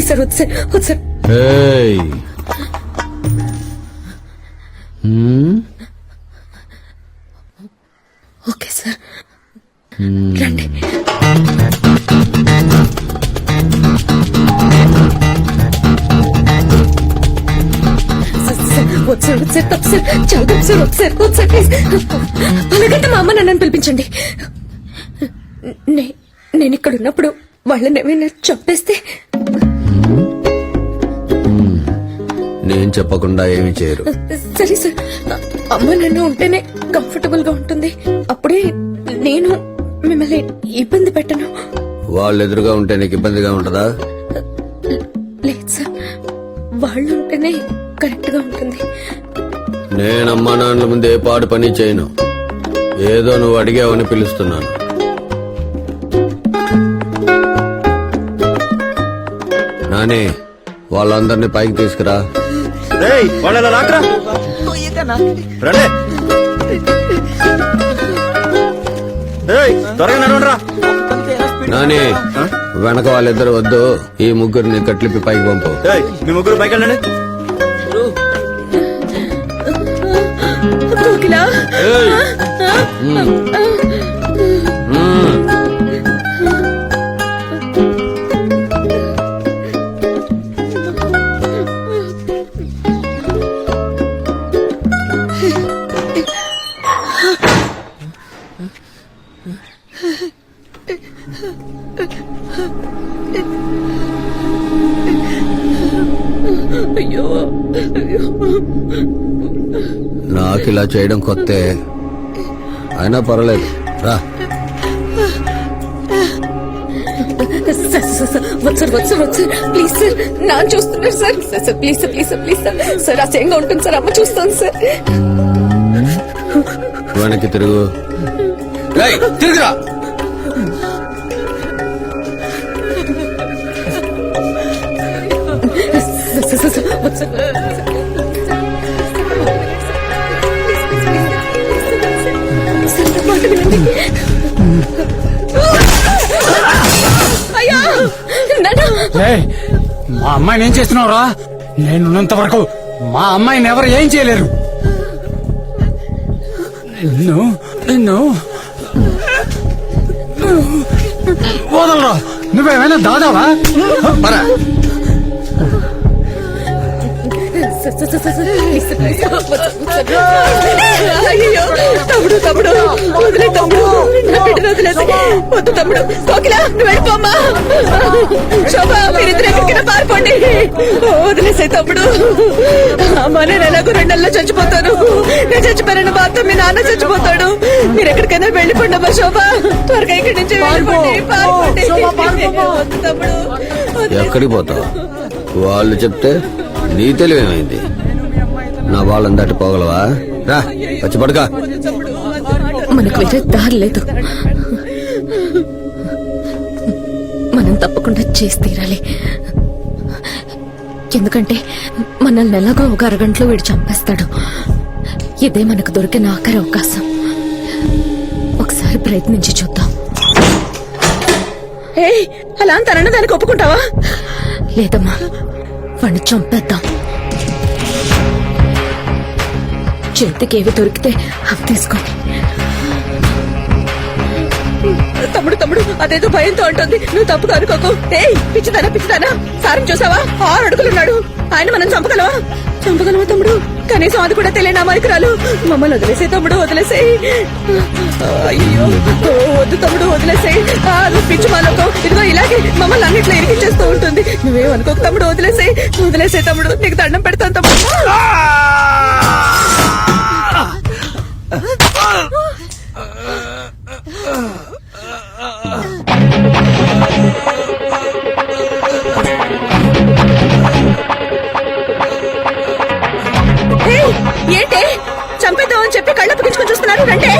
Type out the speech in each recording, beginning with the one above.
Please sir వద్దు sir వద్దు sir. Okay sir రండి. సార్ తప్పు సార్ చాలా తప్పు సార్. ఒకసారి ఒకసారి ప్లీజ్ అలాగైతే మా అమ్మ నన్ను పిలిపించండి. నేను ఇక్కడ ఉన్నప్పుడు వాళ్ళని ఏమైనా చంపేస్తే నేను చెప్పకుండా ఏమి చేయరు. సరే సార్ అమ్మ నన్ను ఉంటేనే కంఫర్టబుల్ గా ఉంటుంది. అప్పుడే నేను మిమ్మల్ని ఇబ్బంది పెట్టను. వాళ్ళు ఎదురుగా ఉంటే నీకు ఇబ్బందిగా ఉంటదా? లేదు సార్ వాళ్ళు ఉంటేనే కరెక్ట్ గా ఉంటుంది. నేను అమ్మా నాన్నల ముందు ఏ పాడు పని చేయను. ఏదో నువ్వు అడిగావని పిలుస్తున్నాను. నాని వాళ్ళందరినీ పైకి తీసుకురా. నాని వెనక వాళ్ళిద్దరు వద్దు, ఈ ముగ్గురిని కట్లిపి పైకి పంపు. మీ ముగ్గురు పైకి వెళ్ళండి. కోకిలా నాకు ఇలా చేయడం కొత్తే, అయినా పర్వాలేదు రా. సార్ ప్లీజ్ సార్ నా చూస్తున్నారు sir. Sir please sir please sir please sir. Sir అసహ్యంగా ఉంటుంది సార్. అమ్మ చూస్తాను సార్. వెనక్కి తిరుగు. తిరుగురా. మా అమ్మాయిని ఏం చేస్తున్నావురా? నేనున్నంత వరకు మా అమ్మాయిని ఎవరు ఏం చేయలేరు. నిన్ను వదలరా. నువ్వేమైనా దాదావా? తమ్ముడు తమ్ముడు వదిలే తమ్ముడు. నా బిడ్డను వదిలేసి వద్దు తమ్ముడు. కోకిలా నువ్వు వెళ్ళిపోమ్మా. శోభా మీరిద్దరు ఎక్కడికైనా పారిపోండి. వదిలేసే తమ్ముడు. అమ్మా నేను ఎలాగో 2 నెలల్లో చచ్చిపోతాను. నేను చచ్చిపోయాను మా అత్త మీ నాన్న చచ్చిపోతాడు. మీరు ఎక్కడికైనా వెళ్ళిపోండి అమ్మా. శోభా త్వరగా ఇక్కడి నుంచి వెళ్ళిపోండి. వద్దు తమ్ముడు. ఎక్కడికి పోతావు? వాళ్ళు చెప్తే నీ తెలివేమైంది? నా వాళ్ళని దాటి పోగలవా? రా వచ్చి పడుక. మనకు వేరే దారి లేదు. మనం తప్పకుండా చేసి తీరాలి. ఎందుకంటే మనల్ని ఎలాగో ఒక అరగంటలో వీడు చంపేస్తాడు. ఇదే మనకు దొరికిన ఆఖరి అవకాశం. ఒకసారి ప్రయత్నించి చూద్దాం. అలా అంటారన్న దానికి ఒప్పుకుంటావా? లేదమ్మా వాడిని చంపేద్దాం. చేతికి ఏవి దొరికితే అవి తీసుకోండి. తమ్ముడు తమ్ముడు అదేదో భయంతో అంటుంది. నువ్వు తప్పుగా అనుకోకు. పిచ్చిదానా సారం చూసావా? 6 అడుగులున్నాడు. ఆయన మనం చంపగలవా తమ్ముడు? కనీసం అది కూడా తెలియని అమాయకురాలు. మమ్మల్ని వదిలేసే తమ్ముడు వదిలేసేయి. అయ్యో వద్దు తమ్ముడు వదిలేసేయి. నువ్వు పిచ్చి మాలోకం. ఇదిగో ఇలాగే మమ్మల్ని అన్నిట్లో ఇరికిచ్చేస్తూ ఉంటుంది. నువ్వేమనుకోకు తమ్ముడు. వదిలేసే తమ్ముడు. నీకు దండం పెడతాను తమ్ముడు. ఏంటే చంపేద్దామని చెప్పి కళ్ళ పిగించుకొని చూస్తున్నారు. రండి.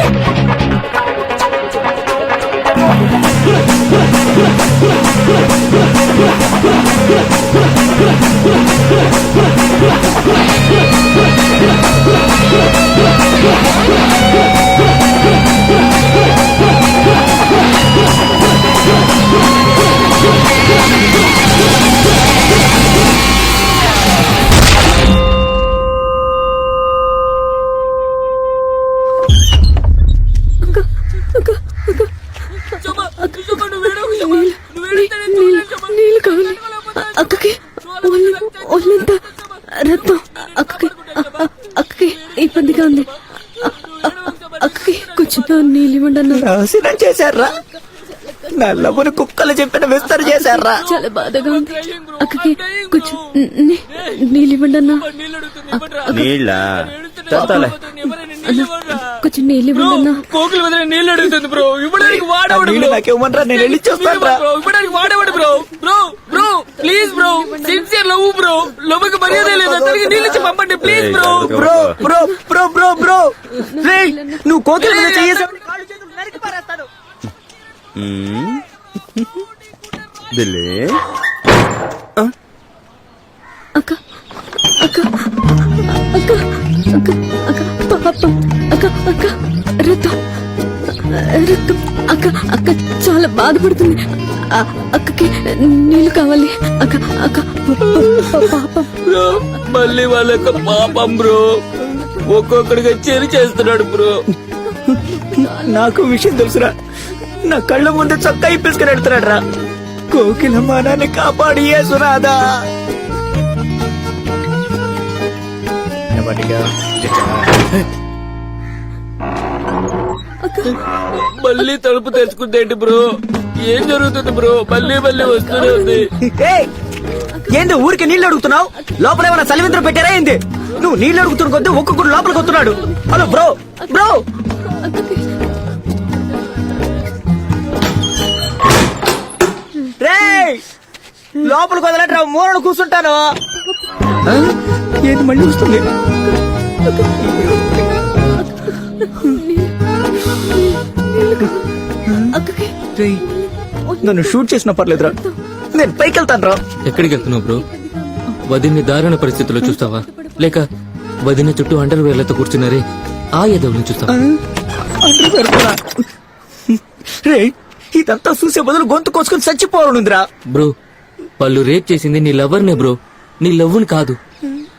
నాశనం చేశారా? నా లవ్వును కుక్కలు చెప్పిన విస్తర చేశారా? చాలా బాధగా ఉంది. అక్కకి కొంచెం నీళ్ళు ఇవ్వండి అన్నా. నీళ్ళ చెప్తాలే. కొంచెం నీళ్ళు ఇవ్వండి అన్నా. కోకులు వదిలే నీళ్ళు అడుగుతుంది బ్రో. ఇవ్వడానికి వాడేవాడు నీళ్ళు నాకేమనరా, నేను వెళ్ళి చూస్తాను రా. బ్రో. ఇవ్వడానికి వాడేవాడు bro. Bro bro please bro, sincere love bro. లవ్వుకి మర్యాద లేదు. అతనికి నీళ్ళు ఇచ్చి పంపండి please bro. Bro bro bro bro bro రేయ్, నువ్వు కోకిల మీద చేయేసావు. కాళ్ళు చేతులు నరికి పారేస్తాను. దిల్లే అక్క అక్క అక్క అక్క అక్క పాపం అక్క అక్క రక్తం రక్తం అక్క అక్క చాలా బాధపడుతుంది. అక్కకి నీళ్లు కావాలి అక్క అక్క పాపం. బ్రో మళ్ళీ వాళ్ళ యొక్క పాపం బ్రో. ఒక్కొక్కడిగా చెరి చేస్తున్నాడు బ్రో. నాకు విషయం తెలుసురా. నా కళ్ళ ముందు చొక్కా ఇప్పేసుకుని వెళ్తున్నాడు రా. కోకిల మానాన్ని కాపాడి యేసునాదా. మళ్ళీ తలుపు తెరుచుకుందేంటి బ్రో? ఏం జరుగుతుంది బ్రో? మళ్ళీ మళ్ళీ వస్తూనే ఉంది. ఏయ్, ఏంది ఊరికి నీళ్లు అడుగుతున్నావు? లోపల ఏమైనా చలివింతలు పెట్టారా ఏంది? నువ్వు నీళ్లు అడుగుతున్న కొద్ది ఒక్కొక్కడు లోపలికి వస్తున్నాడు. Hello bro bro. రేయ్, లోపలికి వదలట్రా, మూలను కూర్చుంటాను. ఏంది మళ్ళీ వస్తుంది? అక్కకి రేయ్, నన్ను షూట్ చేసినా పర్లేదురా, నేను పైకి వెళ్తాను రా. ఎక్కడికి వెళ్తున్నావు బ్రో? వదిన్ని దారుణ పరిస్థితుల్లో చూస్తావా, లేక వదిన చుట్టూ అండర్ వేర్లతో కూర్చున్నారే ఆ ఎదవులను చూస్తావా? రే, ఇదంతా చూసే బదులు గొంతు కోసుకుని చచ్చిపోవనుందిరా. బ్రో వాళ్ళు రేప్ చేసింది నీ లవర్నే బ్రో, నీ లవ్వుని కాదు.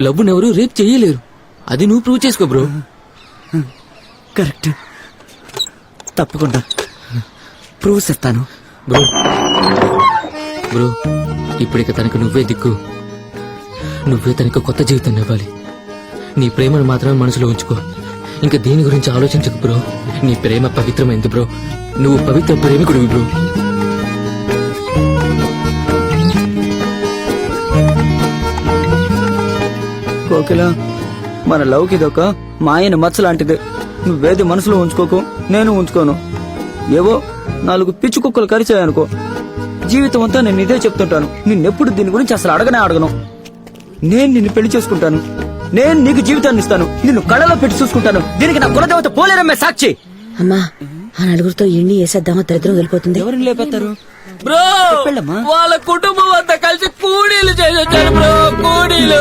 లవ్వుని ఎవరు రేప్ చేయలేరు. అది నువ్వు ప్రూవ్ చేసుకో బ్రో. కరెక్ట్, తప్పకుండా ప్రూవ్ చేస్తాను. బ్రో బ్రో ఇప్పటిక తనకు నువ్వే దిక్కు. నువ్వే తనకు కొత్త జీవితాన్ని ఇవ్వాలి. నీ ప్రేమను మాత్రమే మనసులో ఉంచుకో. ఇంకా దీని గురించి ఆలోచించకు బ్రో. నీ ప్రేమ పవిత్రమైంది బ్రో. నువ్వు పవిత్ర ప్రేమికుడివి బ్రో. కోకిల, మన లవ్కి ఇదొక మాయన మచ్చ లాంటిది. నువ్వేది మనసులో ఉంచుకోకు, నేను ఉంచుకోను. ఏవో 4 పిచ్చి కుక్కలు కరిచాయనుకో, జీవితం అంతా నేను ఇదే చెప్తుంటాను. నిన్నెప్పుడు దీని గురించి అసలు అడగను. నేను నిన్ను పెళ్లి చేసుకుంటాను. నేను నీకు జీవితాన్ని ఇస్తాను. నిన్ను కళ్ళలో పెట్టి చూసుకుంటాను. దీనికి నా కులదేవత పోలేరమ్మే సాక్షి. అమ్మా, ఆ నలుగురితో ఎండి వేసేద్దామా? దరిద్రం వెళ్ళిపోతుంది. ఎవరిని లేపేస్తారు? బ్రో పెళ్ళమ్మా. వాళ్ళ కుటుంబం అంతా కలిసి కూడీలు చేసొచ్చారు బ్రో. కూడీలు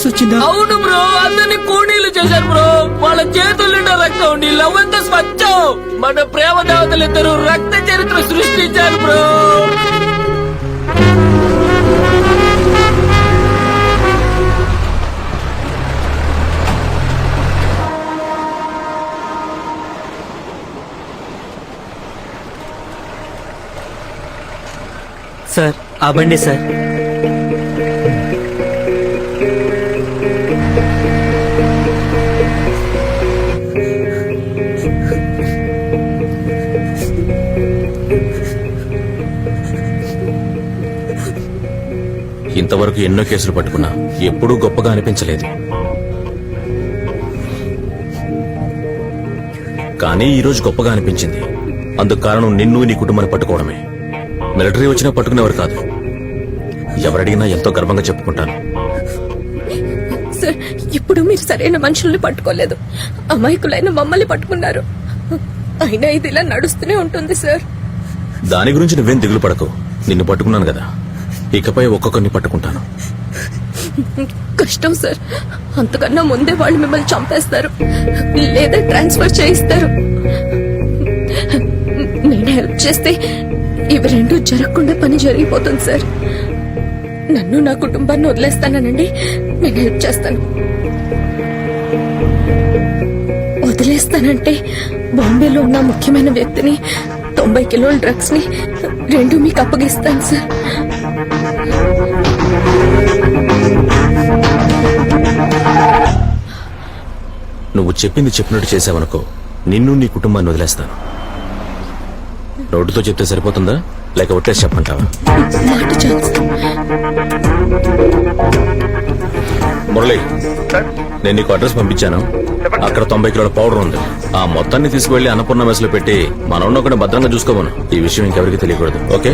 వచ్చిందా? అవును బ్రో, అందరినీ కూడీలు చేశారు బ్రో. వాళ్ళ చేతుల నిండా రక్తం. నీ లవ్ ఎంత స్వచ్ఛం. మన ప్రేమ దేవతలిద్దరూ రక్త చరిత్ర సృష్టించారు బ్రో. సార్, ఆ బండి సార్. ఇంతవరకు ఎన్నో కేసులు పట్టుకున్నా ఎప్పుడూ గొప్పగా అనిపించలేదు. కానీ ఈరోజు గొప్పగా అనిపించింది. అందుకు కారణం నిన్ను నీ కుటుంబాన్ని పట్టుకోవడమే. మిలిటరీ వచ్చినా పట్టుకునేవారు కాదు. ఎవరడిగినా ఎంతో గర్వంగా చెప్పుకుంటాను. సార్, ఇప్పుడు మీరు సరైన మనుషుల్ని పట్టుకోలేదు. అమాయకులైన మమ్మల్ని పట్టుకున్నారు. అయినా ఇది ఇలా నడుస్తూనే ఉంటుంది సార్. దాని గురించి నువ్వేం దిగులు పడకు. నిన్ను పట్టుకున్నాను కదా, ఇకపై ఒక్కొక్కరిని పట్టుకుంటాను. కష్టం సార్. అంతకన్నా ముందే వాళ్ళు మిమ్మల్ని చంపేస్తారు, లేదా ట్రాన్స్ఫర్ చేయిస్తారు. నేను హెల్ప్ చేస్తే ఇవి రెండు జరగకుండా పని జరిగిపోతుంది సార్. నన్ను నా కుటుంబాన్ని వదిలేస్తానండి, నేను హెల్ప్ చేస్తాను. వదిలేస్తానంటే బాంబేలో ఉన్న ముఖ్యమైన వ్యక్తిని, 90 కిలోల డ్రగ్స్ ని 2 మీకు అప్పగిస్తాను సార్. నువ్వు చెప్పింది చెప్పినట్టు చేసావనుకో, నిన్ను నీ కుటుంబాన్ని వదిలేస్తాను. నోటితో చెప్తే సరిపోతుందా లేక ఒట్టేసి చెప్పంటావా? మాట ఛాన్స్. మురళి, నేను నీకు అడ్రస్ పంపించాను. అక్కడ 90 కిలోల పౌడర్ ఉంది. ఆ మొత్తాన్ని తీసుకువెళ్లి అన్నపూర్ణ మెస్ లో పెట్టి మనోడిని ఒకటి భద్రంగా చూసుకోమను. ఈ విషయం ఇంకెవరికి తెలియకూడదు. ఓకే?